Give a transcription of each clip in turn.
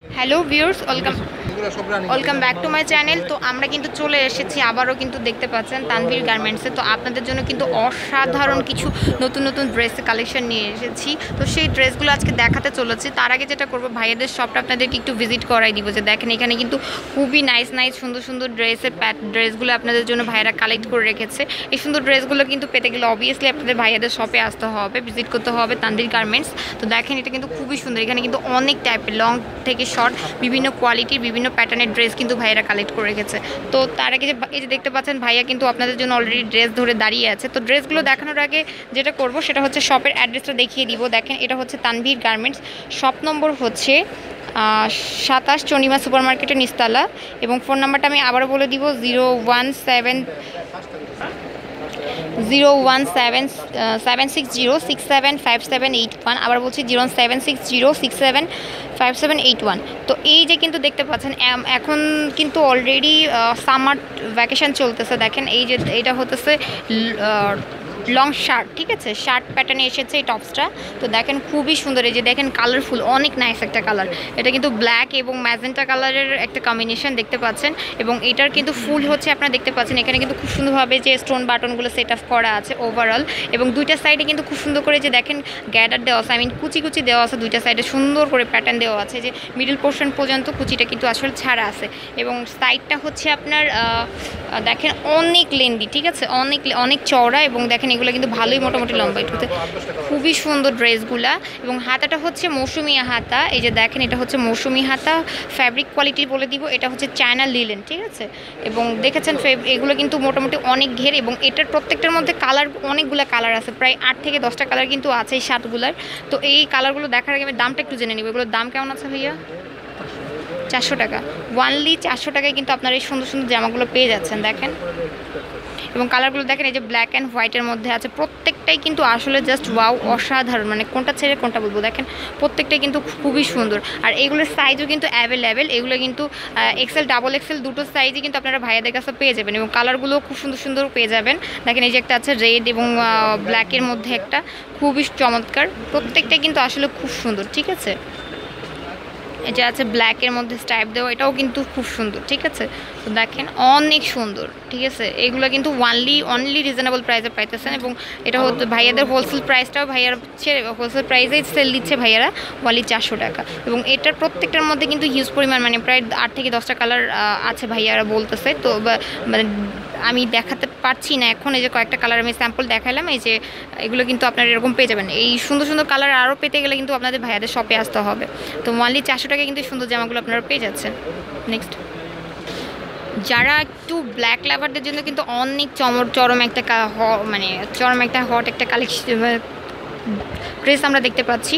Hello viewers, welcome back to my channel. তো আমরা কিন্তু চলে এসেছি আবারও, কিন্তু দেখতে পাচ্ছেন তানভীর গার্মেন্টসে। তো আপনাদের জন্য কিন্তু অসাধারণ কিছু নতুন নতুন ড্রেসের কালেকশন নিয়ে এসেছি। তো সেই ড্রেসগুলো আজকে দেখাতে চলেছি। তার আগে যেটা করবো, ভাইয়াদের শপটা আপনাদেরকে একটু ভিজিট করাই দিব। যে দেখেন, এখানে কিন্তু খুবই নাইস সুন্দর সুন্দর ড্রেসগুলো আপনাদের জন্য ভাইয়ারা কালেক্ট করে রেখেছে। এই সুন্দর ড্রেসগুলো কিন্তু পেতে গেলে অবভিয়াসলি আপনাদের ভাইয়াদের শপে আসতে হবে, ভিজিট করতে হবে তানভীর গার্মেন্টস। তো দেখেন, এটা কিন্তু খুবই সুন্দর। এখানে কিন্তু অনেক টাইপের লং থেকে শর্ট, বিভিন্ন কোয়ালিটির, বিভিন্ন প্যাটার্নের ড্রেস কিন্তু ভাইয়ারা কালেক্ট করে রেখেছে। তো তার আগে এই যে দেখতে পাচ্ছেন, ভাইয়া কিন্তু আপনাদের জন্য অলরেডি ড্রেস ধরে দাঁড়িয়ে আছে। তো ড্রেসগুলো দেখানোর আগে যেটা করব সেটা হচ্ছে শপের অ্যাড্রেসটা দেখিয়ে দিব। দেখেন, এটা হচ্ছে তানভীর গার্মেন্টস, শপ নম্বর হচ্ছে 27 চন্ডিমা সুপার মার্কেটের নিচতলা। এবং ফোন নাম্বারটা আমি আবারও বলে দিব, 01760675781। আবার বলছি 07606757881। তো এই যে কিন্তু দেখতে পাচ্ছেন, এখন কিন্তু অলরেডি সামার ভ্যাকেশন চলতেছে। দেখেন, এই যে এটা হতেছে লং শার্ট, ঠিক আছে, শার্ট প্যাটার্নে এসেছে এই টপসটা। তো দেখেন, খুবই সুন্দর। এই যে দেখেন, কালারফুল, অনেক নাইস একটা কালার। এটা কিন্তু ব্ল্যাক এবং ম্যাজেন্টা কালারের একটা কম্বিনেশন দেখতে পাচ্ছেন। এবং এটার কিন্তু ফুল হচ্ছে, আপনারা দেখতে পাচ্ছেন এখানে কিন্তু খুব সুন্দরভাবে যে স্টোন বাটনগুলো সেট আপ করা আছে ওভারঅল। এবং দুইটা সাইডে কিন্তু খুব সুন্দর করে যে দেখেন গ্যাডার দেওয়া আছে, কুচি কুচি দেওয়া আছে। দুইটা সাইডে সুন্দর করে প্যাটার্ন দেওয়া আছে, যে মিডল পোর্শন পর্যন্ত কুচিটা কিন্তু আসলে ছাড়া আছে। এবং সাইডটা হচ্ছে আপনার দেখেন অনেক লেন্দি, ঠিক আছে, অনেক চওড়া। এবং দেখেন, এগুলো কিন্তু ভালোই মোটামুটি লম্বা, এটুকুতে খুবই সুন্দর ড্রেসগুলা। এবং হাতাটা হচ্ছে মৌসুমি হাতা। এই যে দেখেন, এটা হচ্ছে মৌসুমি হাতা। ফ্যাব্রিক কোয়ালিটি বলে দিব, এটা হচ্ছে চায়না লিলেন, ঠিক আছে। এবং দেখেছেন এগুলো কিন্তু মোটামুটি অনেক ঘের। এবং এটার প্রত্যেকটার মধ্যে কালার, অনেকগুলো কালার আছে, প্রায় 8 থেকে 10টা কালার কিন্তু আছে এই শার্টগুলার। তো এই কালারগুলো দেখার আগে আমি দামটা একটু জেনে নিব। এগুলোর দাম কেমন আছে ভাইয়া? 400 টাকা, ওয়ানলি 400 টাকায় কিন্তু আপনারা এই সুন্দর সুন্দর জামাগুলো পেয়ে যাচ্ছেন। দেখেন, এবং কালারগুলো দেখেন, এই যে ব্ল্যাক অ্যান্ড হোয়াইটের মধ্যে আছে। প্রত্যেকটাই কিন্তু আসলে জাস্ট ওয়াও, অসাধারণ। মানে কোনটা ছেড়ে কোনটা বলবো, দেখেন প্রত্যেকটাই কিন্তু খুবই সুন্দর। আর এইগুলোর সাইজও কিন্তু অ্যাভেলেবেল। এগুলো কিন্তু এক্সেল, ডাবল এক্সেল দুটো সাইজই কিন্তু আপনারা ভাইয়াদের কাছে পেয়ে যাবেন। এবং কালারগুলো খুব সুন্দর সুন্দর পেয়ে যাবেন। দেখেন, এই যে একটা আছে রেড এবং ব্ল্যাকের মধ্যে একটা, খুবই চমৎকার। প্রত্যেকটাই কিন্তু আসলে খুব সুন্দর, ঠিক আছে। এটা আছে ব্ল্যাকের মধ্যে স্টাইপ দেওয়া, এটাও কিন্তু খুব সুন্দর, ঠিক আছে। তো দেখেন, অনেক সুন্দর, ঠিক আছে। এগুলো কিন্তু অনলি রিজনেবল প্রাইসে পাইতেছেন। এবং এটা হচ্ছে ভাইয়াদের হোলসেল প্রাইসটাও, ভাইয়ারা হোলসেল প্রাইসেই সেল দিচ্ছে ভাইয়ারা, ওয়ানলি 400 টাকা। এবং এটার প্রত্যেকটার মধ্যে কিন্তু হিউজ পরিমাণ, মানে প্রায় 8 থেকে 10টা কালার আছে ভাইয়ারা বলতেছে। তো মানে আমি দেখাতে পারছি না এখন। এই যে কয়েকটা কালার আমি স্যাম্পল দেখালাম। এই যে এগুলো কিন্তু আপনারা এরকম পেয়ে যাবেন। এই সুন্দর সুন্দর কালার আরও পেতে গেলে কিন্তু আপনাদের ভাইয়াদের শপে আসতে হবে। তো ওয়ানলি 400 টাকায় কিন্তু সুন্দর জামাগুলো আপনারা পেয়ে যাচ্ছেন। নেক্সট, যারা একটু ব্ল্যাক লাভারদের জন্য কিন্তু অনেক চরম একটা হট একটা কালেকশন ড্রেস আমরা দেখতে পাচ্ছি।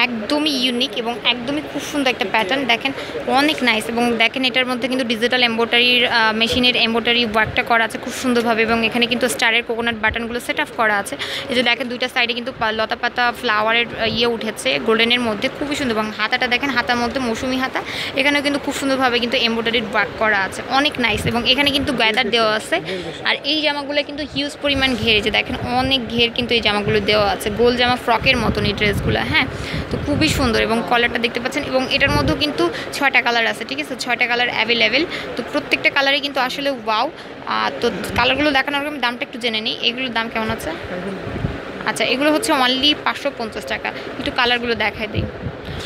একদমই ইউনিক এবং একদমই খুব সুন্দর একটা প্যাটার্ন। দেখেন, অনেক নাইস। এবং দেখেন, এটার মধ্যে কিন্তু ডিজিটাল এমব্রয়ডারির মেশিনের এমব্রয়ডারি ওয়ার্কটা করা আছে খুব সুন্দরভাবে। এবং এখানে কিন্তু স্টারের কোকোনাট বাটনগুলো সেট আপ করা আছে। এই যে দেখেন, দুইটা সাইডে কিন্তু লতা পাতা ফ্লাওয়ারের উঠেছে গোল্ডেনের মধ্যে, খুবই সুন্দর। এবং হাতাটা দেখেন, হাতার মধ্যে মৌসুমি হাতা। এখানেও কিন্তু খুব সুন্দরভাবে কিন্তু এমব্রয়ডারির ওয়ার্ক করা আছে, অনেক নাইস। এবং এখানে কিন্তু গ্যাদার দেওয়া আছে। আর এই জামাগুলো কিন্তু হিউজ পরিমাণ ঘের, যে দেখেন অনেক ঘের কিন্তু এই জামাগুলো দেওয়া আছে, গোল জামা ফ্রকের মতন এই ড্রেসগুলো। হ্যাঁ, তো খুবই সুন্দর। এবং কলারটা দেখতে পাচ্ছেন। এবং এটার মধ্যেও কিন্তু 6টা কালার আছে, ঠিক আছে, 6টা কালার অ্যাভেলেবেল। তো প্রত্যেকটা কালারই কিন্তু আসলে ওয়াও। তো কালারগুলো দেখানোর আমি দামটা একটু জেনে নিই। এগুলোর দাম কেমন আছে? আচ্ছা, এগুলো হচ্ছে অনলি 550 টাকা। একটু কালারগুলো দেখাই দিই।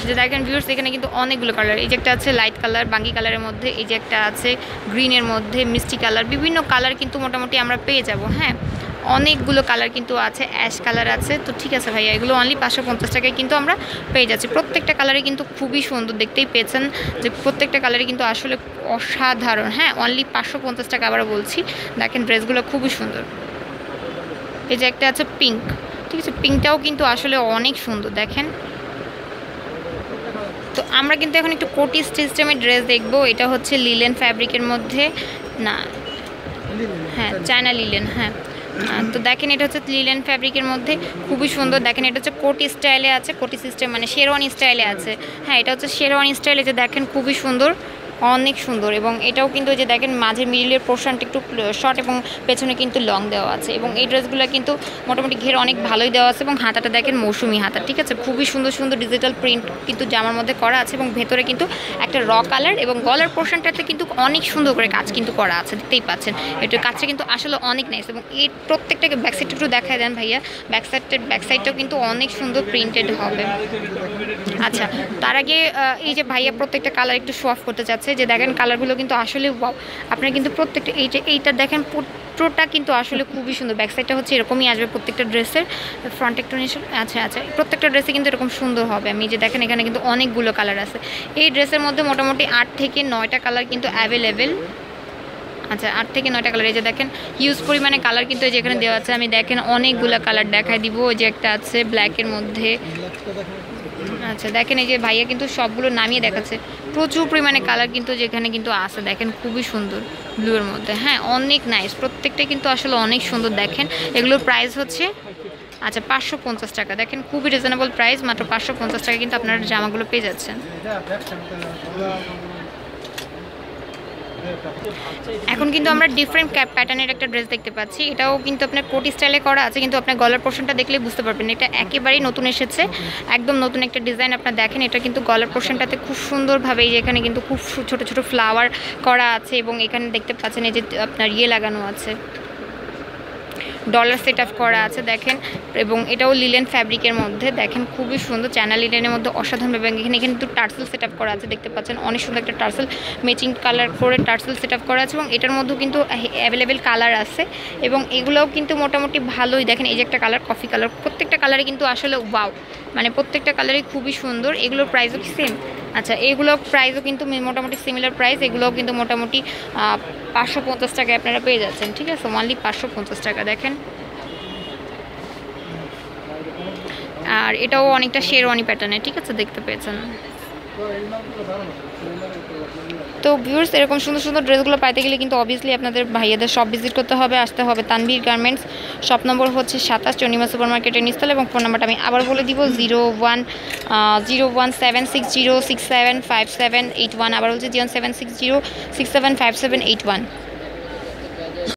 যে দেখেন ভিউয়ার্স, এখানে কিন্তু অনেকগুলো কালার। এই যে একটা আছে লাইট কালার, বাঙ্গি কালারের মধ্যে। এই যে একটা আছে গ্রিনের মধ্যে, মিষ্টি কালার। বিভিন্ন কালার কিন্তু মোটামুটি আমরা পেয়ে যাব। হ্যাঁ, অনেকগুলো কালার কিন্তু আছে, অ্যাশ কালার আছে। তো ঠিক আছে ভাইয়া, এগুলো অনলি 550 টাকায় কিন্তু আমরা পেয়ে যাচ্ছি। প্রত্যেকটা কালারই কিন্তু খুবই সুন্দর, দেখতেই পেয়েছেন যে প্রত্যেকটা কালারই কিন্তু আসলে অসাধারণ। হ্যাঁ, অনলি 550 টাকা আবার বলছি। দেখেন, ড্রেসগুলো খুবই সুন্দর। এই যে একটা আছে পিঙ্ক, ঠিক আছে, পিঙ্কটাও কিন্তু আসলে অনেক সুন্দর। দেখেন, তো আমরা কিন্তু এখন একটু কোটি সিস্টেমের ড্রেস দেখবো। এটা হচ্ছে লিলেন ফ্যাব্রিকের মধ্যে, না হ্যাঁ চায়না লিলেন। হ্যাঁ, তো দেখেন, এটা হচ্ছে লিলেন ফ্যাব্রিকের মধ্যে, খুবই সুন্দর। দেখেন, এটা হচ্ছে কোটি স্টাইলে আছে, কোটি সিস্টেম মানে শেরওয়ানি স্টাইলে আছে। হ্যাঁ, এটা হচ্ছে শেরওয়ানি স্টাইলে, যে দেখেন খুবই সুন্দর। অনেক সুন্দর। এবং এটাও কিন্তু যে দেখেন মাঝে মিডিলের পোর্শনটা একটু শর্ট এবং পেছনে কিন্তু লং দেওয়া আছে। এবং এই ড্রেসগুলো কিন্তু মোটামুটি ঘের অনেক ভালোই দেওয়া আছে। এবং হাতাটা দেখেন মৌসুমি হাতা, ঠিক আছে, খুবই সুন্দর সুন্দর ডিজিটাল প্রিন্ট কিন্তু জামার মধ্যে করা আছে। এবং ভেতরে কিন্তু একটা র কালার এবং গলার পোর্শনটাতে কিন্তু অনেক সুন্দর করে কাজ কিন্তু করা আছে, দেখতেই পাচ্ছেন। এটার কাজটা কিন্তু আসলে অনেক নাইস। এবং এই প্রত্যেকটাকে ব্যাক সাইডটা একটু দেখায় দেন ভাইয়া। ব্যাক সাইডটাও কিন্তু অনেক সুন্দর প্রিন্টেড হবে। আচ্ছা, তার আগে এই যে ভাইয়া প্রত্যেকটা কালার একটু শো অফ করতে চাচ্ছে, যে দেখেন কালারগুলো কিন্তু আসলে ওয়াও। আপনারা কিন্তু প্রত্যেকটা এইটা দেখেন পুরোটা কিন্তু আসলে খুবই সুন্দর। ব্যাক সাইডটা হচ্ছে এরকমই আসবে প্রত্যেকটা ড্রেসের। ফ্রন্ট একটু নিশ্চয়, আচ্ছা আচ্ছা, প্রত্যেকটা ড্রেসে কিন্তু এরকম সুন্দর হবে। আমি যে দেখেন এখানে কিন্তু অনেকগুলো কালার আছে। এই ড্রেসের মধ্যে মোটামুটি 8 থেকে 9টা কালার কিন্তু অ্যাভেলেবেল। আচ্ছা, 8 থেকে 9টা কালার। এই যে দেখেন হিউজ পরিমাণে কালার কিন্তু এই যেখানে দেওয়া আছে। আমি দেখেন অনেকগুলো কালার দেখাই দিব। ওই যে একটা আছে ব্ল্যাকের মধ্যে। আচ্ছা দেখেন এই যে ভাইয়া কিন্তু সবগুলো নামিয়ে দেখাচ্ছে। প্রচুর পরিমাণে কালার কিন্তু যেখানে কিন্তু আছে, দেখেন খুবই সুন্দর ব্লুয়ের মধ্যে। হ্যাঁ, অনেক নাইস, প্রত্যেকটা কিন্তু আসলে অনেক সুন্দর। দেখেন এগুলোর প্রাইস হচ্ছে আচ্ছা 550 টাকা। দেখেন খুবই রিজনেবল প্রাইস, মাত্র 550 টাকা কিন্তু আপনারা জামাগুলো পেয়ে যাচ্ছেন। এখন কিন্তু আমরা ডিফারেন্ট প্যাটার্নের একটা ড্রেস দেখতে পাচ্ছি। এটাও কিন্তু আপনার কোটি স্টাইলে করা আছে, কিন্তু আপনার গলার পোর্শনটা দেখলেই বুঝতে পারবেন এটা একেবারেই নতুন এসেছে, একদম নতুন একটা ডিজাইন। আপনার দেখেন এটা কিন্তু গলার পোর্শনটাতে খুব সুন্দরভাবে এই যে এখানে কিন্তু খুব ছোট ছোট ফ্লাওয়ার করা আছে। এবং এখানে দেখতে পাচ্ছেন এই যে আপনার লাগানো আছে, ডলার সেট আপ করা আছে দেখেন। এবং এটাও লিলেন ফ্যাব্রিকের মধ্যে, দেখেন খুবই সুন্দর, চ্যানেল লিলেনের মধ্যে অসাধারণ। এবং এখানে কিন্তু টার্সেল সেট আপ করা আছে, দেখতে পাচ্ছেন অনেক সুন্দর একটা টার্সেল ম্যাচিং কালার করে টার্সেল সেট আপ করা আছে। এবং এটার মধ্যেও কিন্তু অ্যাভেলেবেল কালার আছে। এবং এগুলোও কিন্তু মোটামুটি ভালোই। দেখেন এই যে একটা কালার কফি কালার, প্রত্যেকটা কালারে কিন্তু আসলে ওয়াও, মানে প্রত্যেকটা কালারই খুবই সুন্দর। এগুলোর প্রাইসও কি সেম? আচ্ছা, এগুলো প্রাইসও কিন্তু মোটামুটি সিমিলার প্রাইস। এগুলোও কিন্তু মোটামুটি 550 টাকায় আপনারা পেয়ে যাচ্ছেন, ঠিক আছে, অনলি 550 টাকা। দেখেন আর এটাও অনেকটা শেরওয়ানি প্যাটার্নে, ঠিক আছে, দেখতে পেয়েছেন। তো ভিউয়ার্স, এরকম সুন্দর সুন্দর ড্রেসগুলো পাইতে গেলে কিন্তু অবভিয়াসলি আপনাদের ভাইয়াদের শপ ভিজিট করতে হবে, আসতে হবে। তানভীর গার্মেন্টস, শপ নম্বর হচ্ছে 27 চন্ডিমা সুপার মার্কেটের নিচতলা। এবং ফোন নাম্বারটা আমি আবার বলে দিব 0176067578 আবার বলছি 0760675781।